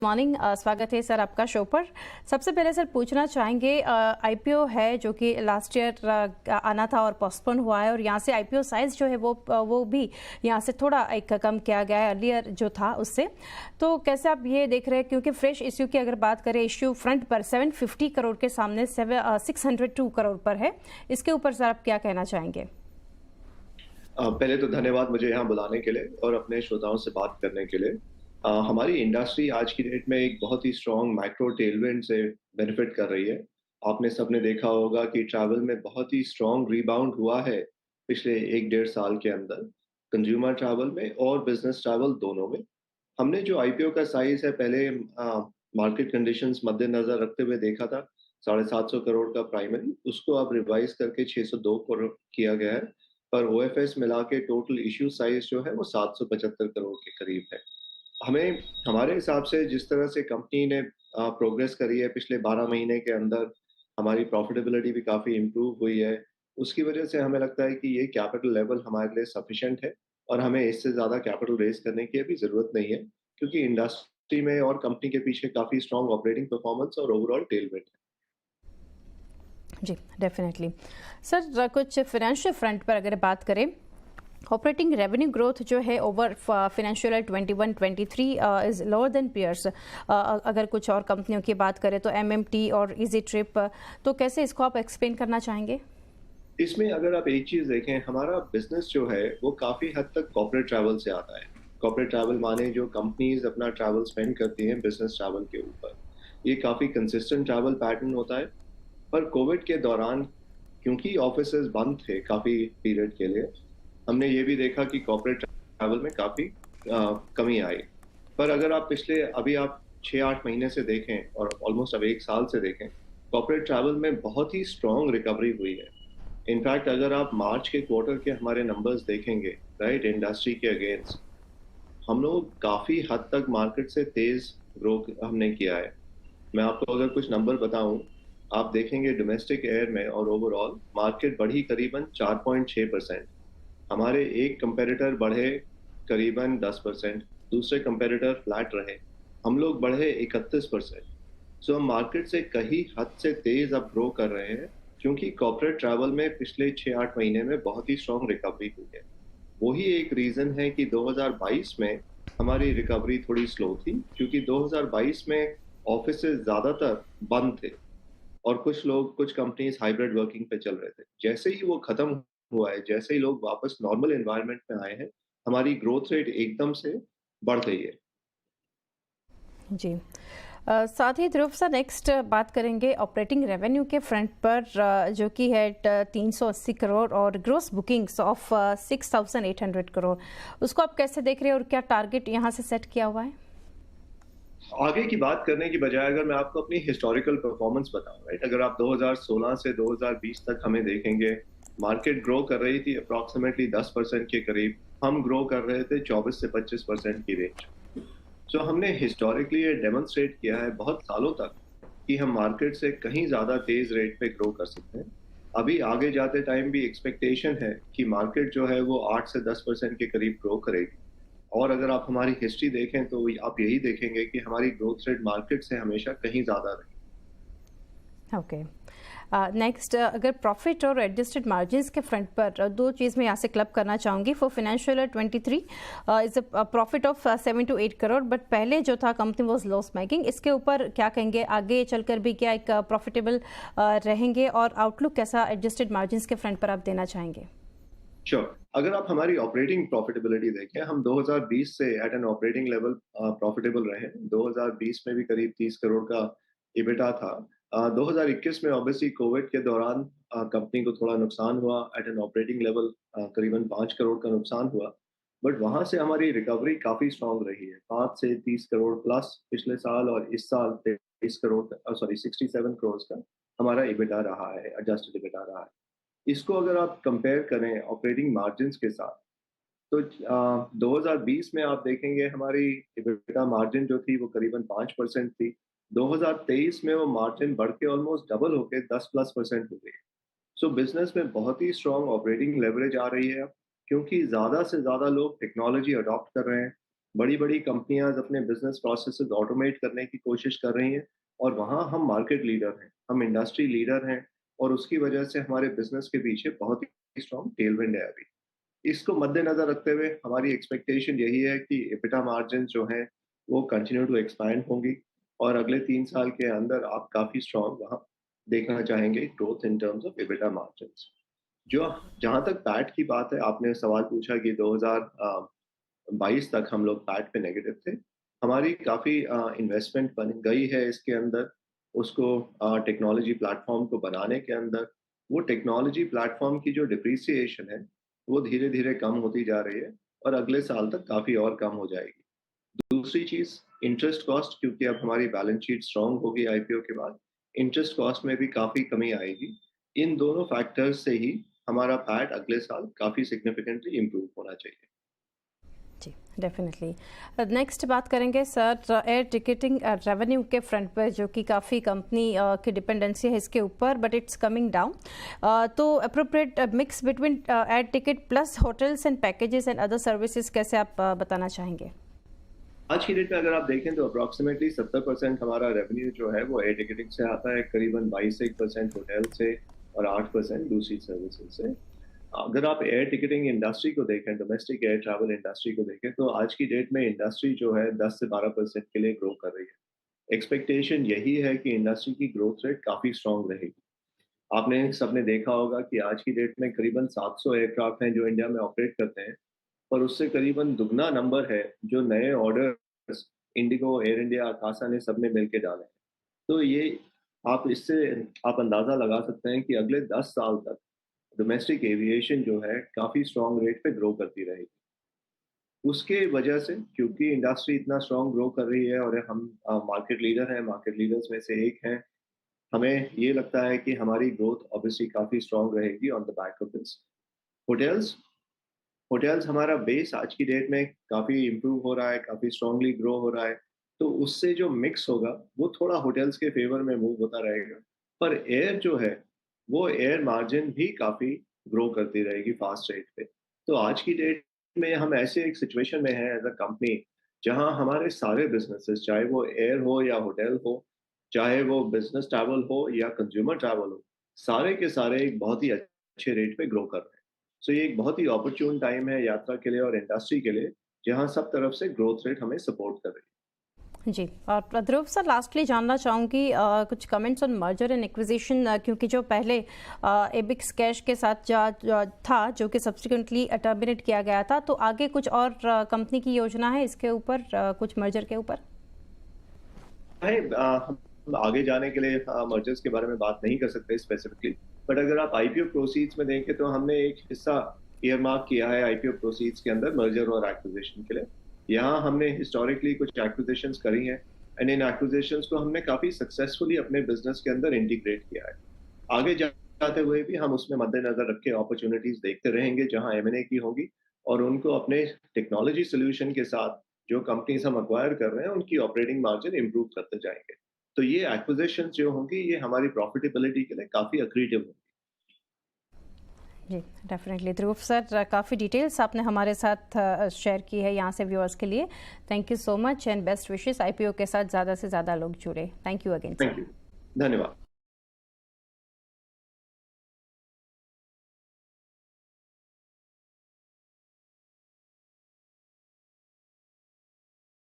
Morning, स्वागत है sir आपका शो पर। सबसे पहले सर पूछना चाहेंगे, आईपीओ है जो कि लास्ट ईयर आना था और पोस्टपोन हुआ है, और यहाँ से आईपीओ साइज जो है वो भी यहाँ से थोड़ा एक कम किया गया है अर्लियर जो था उससे। तो कैसे आप ये देख रहे हैं, क्योंकि फ्रेश इश्यू की अगर बात करें, इश्यू फ्रंट पर 750 करोड़ के सामने 602 करोड़ पर है, इसके ऊपर सर आप क्या कहना चाहेंगे? पहले तो धन्यवाद मुझे यहाँ बुलाने के लिए और अपने श्रोताओं से बात करने के लिए। हमारी इंडस्ट्री आज की डेट में एक बहुत ही स्ट्रॉन्ग माइक्रो टेलविंड से बेनिफिट कर रही है। आपने सबने देखा होगा कि ट्रैवल में बहुत ही स्ट्रॉन्ग रिबाउंड हुआ है पिछले 1 डेढ़ साल के अंदर, कंज्यूमर ट्रैवल में और बिजनेस ट्रैवल दोनों में। हमने जो आईपीओ का साइज है पहले मार्केट कंडीशंस मद्देनजर रखते हुए देखा था 750 करोड़ का प्राइमरी, उसको अब रिवाइज करके 602 करोड़ किया गया है। पर ओएफएस मिला के टोटल इश्यू साइज जो है वो 775 करोड़ के करीब है। हमें हमारे हिसाब से जिस तरह से कंपनी ने प्रोग्रेस करी है पिछले 12 महीने के अंदर, हमारी प्रॉफिटेबिलिटी भी काफ़ी इम्प्रूव हुई है। उसकी वजह से हमें लगता है कि ये कैपिटल लेवल हमारे लिए सफिशिएंट है और हमें इससे ज़्यादा कैपिटल रेज़ करने की अभी ज़रूरत नहीं है, क्योंकि इंडस्ट्री में और कंपनी के पीछे काफ़ी स्ट्रॉन्ग ऑपरेटिंग परफॉर्मेंस और ओवरऑल टेलविंड है। जी, डेफिनेटली। सर कुछ फाइनेंशियल फ्रंट पर अगर बात करें, ऑपरेटिंग रेवेन्यू ग्रोथ जो है over financial year 21-23 is lower than peers. अगर कुछ और कंपनियों की बात करें तो एमएमटी और इजी ट्रिप, तो कैसे इसको आप एक्सप्लेन करना चाहेंगे? इसमें अगर आप एक चीज़ देखें, हमारा बिज़नेस जो है वो काफ़ी हद तक कॉर्पोरेट ट्रैवल से आता है। कॉर्पोरेट ट्रैवल माने जो कंपनीज़ अपना ट्रैवल स्पेंड करती हैं बिज़नेस ट्रैवल के ऊपर। ये काफ़ी कंसिस्टेंट ट्रैवल पैटर्न होता है। पर कोविड के दौरान क्योंकि ऑफिसेज़ बंद थे काफ़ी पीरियड के लिए, हमने ये भी देखा कि कॉर्पोरेट ट्रैवल में काफ़ी कमी आई। पर अगर आप अभी आप 6-8 महीने से देखें और ऑलमोस्ट अब 1 साल से देखें, कॉर्पोरेट ट्रैवल में बहुत ही स्ट्रॉन्ग रिकवरी हुई है। इनफैक्ट अगर आप मार्च के क्वार्टर के हमारे नंबर्स देखेंगे, राइट, इंडस्ट्री के अगेंस्ट, हम लोग काफ़ी हद तक मार्केट से तेज़ ग्रो हमने किया है। मैं आपको अगर कुछ नंबर बताऊं, आप देखेंगे डोमेस्टिक एयर में और ओवरऑल मार्केट बढ़ी करीबन 4.6%। हमारे एक कंपैरेटर बढ़े करीबन 10%, दूसरे कंपैरेटर फ्लैट रहे, हम लोग बढ़े 31%। सो हम मार्केट से कहीं हद से तेज अब ग्रो कर रहे हैं, क्योंकि कॉर्पोरेट ट्रैवल में पिछले 6-8 महीने में बहुत ही स्ट्रॉन्ग रिकवरी हुई है। वही एक रीजन है कि 2022 में हमारी रिकवरी थोड़ी स्लो थी, क्योंकि 2022 में ऑफिसेज ज्यादातर बंद थे और कुछ कंपनीज हाइब्रिड वर्किंग पे चल रहे थे। जैसे ही वो खत्म हुआ है, जैसे ही लोग वापस नॉर्मल एनवायरनमेंट में आए हैं, हमारी ग्रोथ रेट एकदम से बढ़ गई है। जी। साथ ही ध्रुव सर, नेक्स्ट बात करेंगे ऑपरेटिंग रेवेन्यू के फ्रंट पर, जो कि है 380 करोड़ और ग्रोस बुकिंग्स ऑफ 6,800 करोड़। उसको आप कैसे देख रहे हैं और क्या टारगेट यहाँ से सेट किया हुआ है? आगे की बात करने की बजाय अगर मैं आपको अपनी हिस्टोरिकल परफॉर्मेंस बताऊं, राइट, अगर आप 2016 से 2020 तक हमें देखेंगे, मार्केट ग्रो कर रही थी अप्रॉक्सीमेटली 10% के करीब, हम ग्रो कर रहे थे 24 से 25% की रेंज। सो हमने हिस्टोरिकली ये डेमोन्स्ट्रेट किया है बहुत सालों तक कि हम मार्केट से कहीं ज़्यादा तेज रेट पे ग्रो कर सकते हैं। अभी आगे जाते टाइम भी एक्सपेक्टेशन है कि मार्केट जो है वो 8 से 10% के करीब ग्रो करेगी। और अगर आप हमारी हिस्ट्री देखें तो आप यही देखेंगे कि हमारी ग्रोथ रेट मार्केट से हमेशा कहीं ज़्यादा रही। ओके। नेक्स्ट, अगर प्रॉफिट और एडजस्टेड मार्जिन्स के फ्रंट पर दो चीज़ मैं यहाँ से क्लब करना चाहूँगी। For financial year 23 is a profit of 7 to 8 crore, but पहले जो था कंपनी वॉज लॉस मेकिंग। इसके ऊपर क्या कहेंगे, आगे चलकर भी क्या एक प्रॉफिटेबल रहेंगे, और आउटलुक कैसा एडजस्टेड मार्जिन्स के फ्रंट पर आप देना चाहेंगे? श्योर, अगर आप हमारी ऑपरेटिंग प्रॉफिटेबिलिटी देखें, हम 2020 से at an operating level profitable रहे। 2020 में भी करीब 30 करोड़ का इबिटा था। 2021 में ऑब्वियसली कोविड के दौरान कंपनी को थोड़ा नुकसान हुआ, एट एन ऑपरेटिंग लेवल करीबन 5 करोड़ का नुकसान हुआ। बट वहां से हमारी रिकवरी काफी स्ट्रांग रही है, 5 से 30 करोड़ प्लस पिछले साल, और इस साल 23 करोड़, सॉरी 67 करोड़ का हमारा इबिटा रहा है, एडजस्टेड इबिटा रहा है। इसको अगर आप कंपेयर करें ऑपरेटिंग मार्जिन्स के साथ, तो 2020 में आप देखेंगे हमारी EBITDA मार्जिन जो थी वो करीबन 5% थी। 2023 में वो मार्जिन बढ़ के ऑलमोस्ट डबल होके 10+% हो गई। सो बिजनेस में बहुत ही स्ट्रांग ऑपरेटिंग लेवरेज आ रही है अब, क्योंकि ज़्यादा से ज़्यादा लोग टेक्नोलॉजी अडॉप्ट कर रहे हैं। बड़ी बड़ी कंपनियां अपने बिजनेस प्रोसेसेस ऑटोमेट करने की कोशिश कर रही हैं, और वहाँ हम मार्केट लीडर हैं, हम इंडस्ट्री लीडर हैं, और उसकी वजह से हमारे बिजनेस के पीछे बहुत ही स्ट्रॉन्ग टेलविंड है अभी। इसको मद्देनजर रखते हुए हमारी एक्सपेक्टेशन यही है कि एबिटा मार्जिन जो हैं वो कंटिन्यू टू एक्सपैंड होंगी, और अगले 3 साल के अंदर आप काफ़ी स्ट्रॉन्ग वहाँ देखना चाहेंगे growth in terms of EBITDA margins. जो जहाँ तक पैट की बात है, आपने सवाल पूछा कि 2022 तक हम लोग पैट पे नेगेटिव थे। हमारी काफ़ी इन्वेस्टमेंट बन गई है इसके अंदर, उसको टेक्नोलॉजी प्लेटफॉर्म को बनाने के अंदर। वो टेक्नोलॉजी प्लेटफॉर्म की जो डिप्रिसिएशन है वो धीरे धीरे कम होती जा रही है, और अगले साल तक काफ़ी और कम हो जाएगी। दूसरी चीज़, इंटरेस्ट कॉस्ट, क्योंकि अब हमारी बैलेंस शीट स्ट्रांग होगी आईपीओ के बाद, इंटरेस्ट कॉस्ट में भी काफ़ी कमी आएगी। इन दोनों फैक्टर्स से ही हमारा पैट अगले साल काफ़ी सिग्निफिकेंटली इम्प्रूव होना चाहिए। जी, डेफिनेटली। नेक्स्ट बात करेंगे सर एयर टिकटिंग रेवेन्यू के फ्रंट पर, जो कि काफ़ी कंपनी की डिपेंडेंसी है इसके ऊपर, बट इट्स कमिंग डाउन। तो appropriate mix between air ticket plus hotels and packages and other services कैसे आप बताना चाहेंगे? आज की डेट में अगर आप देखें तो अप्रॉक्सीमेटली 70% हमारा रेवेन्यू जो है वो एयर टिकटिंग से आता है, करीबन 22% होटल से, और 8% दूसरी सर्विसेज से। अगर आप एयर टिकटिंग इंडस्ट्री को देखें, डोमेस्टिक एयर ट्रैवल इंडस्ट्री को देखें, तो आज की डेट में इंडस्ट्री जो है 10 से 12% के लिए ग्रो कर रही है। एक्सपेक्टेशन यही है कि इंडस्ट्री की ग्रोथ रेट काफ़ी स्ट्रॉन्ग रहेगी। आपने सबने देखा होगा कि आज की डेट में करीबन 700 एयरक्राफ्ट हैं जो इंडिया में ऑपरेट करते हैं, और उससे करीबन दुगना नंबर है जो नए orders Indigo, air India, Akasa ने सबने मिलकर डाले हैं। तो ये इससे आप अंदाज़ा लगा सकते हैं कि अगले 10 साल तक डोमेस्टिक एविएशन जो है काफ़ी स्ट्रॉन्ग रेट पे ग्रो करती रहेगी। उसके वजह से, क्योंकि इंडस्ट्री इतना स्ट्रॉन्ग ग्रो कर रही है और हम मार्केट लीडर हैं, मार्केट लीडर्स में से एक हैं, हमें ये लगता है कि हमारी ग्रोथ ऑब्वियसली काफ़ी स्ट्रॉन्ग रहेगी on the back of this. Hotels hotels हमारा बेस आज की डेट में काफ़ी इम्प्रूव हो रहा है, काफ़ी स्ट्रांगली ग्रो हो रहा है, तो उससे जो मिक्स होगा वो थोड़ा होटल्स के फेवर में मूव होता रहेगा। पर एयर जो है वो एयर मार्जिन भी काफ़ी ग्रो करती रहेगी फास्ट रेट पे। तो आज की डेट में हम ऐसे एक सिचुएशन में हैं एज अ कंपनी, जहां हमारे सारे बिजनेसेस, चाहे वो एयर हो या होटल हो, चाहे वो बिजनेस ट्रैवल हो या कंज्यूमर ट्रैवल हो, सारे के सारे एक बहुत ही अच्छे रेट पे ग्रो कर रहे हैं। सो ये एक बहुत ही अपॉर्चुन टाइम है यात्रा के लिए और इंडस्ट्री के लिए, जहां सब तरफ से ग्रोथ रेट हमें सपोर्ट कर रही है। जी, और ध्रुव सर, लास्टली जानना चाहूँगी कुछ comments on merger and acquisition, क्योंकि जो पहले एबिक्स कैश के साथ था, जो कि सब्सिक्वेंटली टर्मिनेट किया गया था, तो आगे कुछ और कंपनी की योजना है इसके ऊपर, कुछ मर्जर के ऊपर? हम आगे जाने के लिए मर्जर्स के बारे में बात नहीं कर सकते स्पेसिफिकली, बट अगर आप आईपीओ प्रोसीड्स में देखें तो हमने एक हिस्सा ईयरमार्क किया है आईपीओ प्रोसीड्स के अंदर मर्जर और एक्विजिशन के लिए। यहाँ हमने हिस्टोरिकली कुछ एक्विजिशंस करी हैं, एंड इन एक्विजिशंस को हमने काफी सक्सेसफुली अपने बिजनेस के अंदर इंटीग्रेट किया है। आगे जाते हुए भी हम उसमें मद्देनजर रख के अपॉर्चुनिटीज देखते रहेंगे जहां एमएनए की होगी, और उनको अपने टेक्नोलॉजी सोल्यूशन के साथ जो कंपनीज हम अक्वायर कर रहे हैं उनकी ऑपरेटिंग मार्जिन इंप्रूव करते जाएंगे। तो ये एक्विजिशन जो होंगी ये हमारी प्रॉफिटेबिलिटी के लिए काफी अक्रीटिव होंगी। जी, डेफिनेटली ध्रुव सर, काफ़ी डिटेल्स आपने हमारे साथ शेयर की है यहाँ से व्यूअर्स के लिए। Thank you so much and best wishes. IPO के साथ ज़्यादा से ज़्यादा लोग जुड़े। Thank you again. Thank you, धन्यवाद।